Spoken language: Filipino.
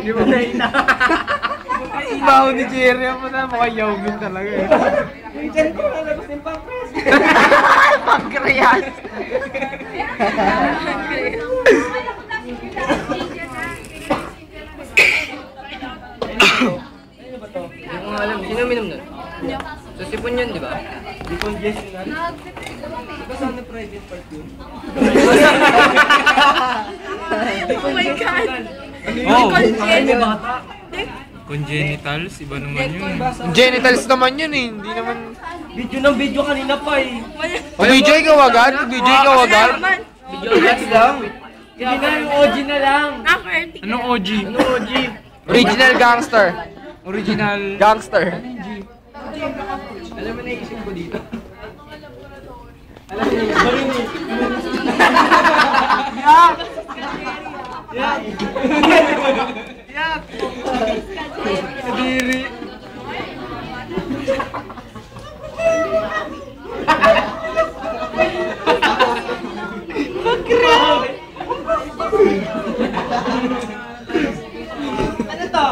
Hindi mo na ina. Baho ni Jerry mo na, mukhang Yaomin talaga eh. Diyan ko na labas yung pampres. Pancreas! Ano ba to? Hindi ko alam. Sino minum nun? So sipon yun, di ba? Decongestional? Ito saan na private part yun? Oh my God! Oh! Congenitals, iba naman yun. Genitals naman yun eh, hindi naman... Video ng video kanina pa eh. Video ikaw agad? Video ikaw agad? Video lang. Hindi na yung OG na lang. Anong OG? Anong OG? Original gangster. Original. Gangster. Alam mo naisip ko dito? Alam mo na yun eh. Yak! Yak! Kadiri! Ano to?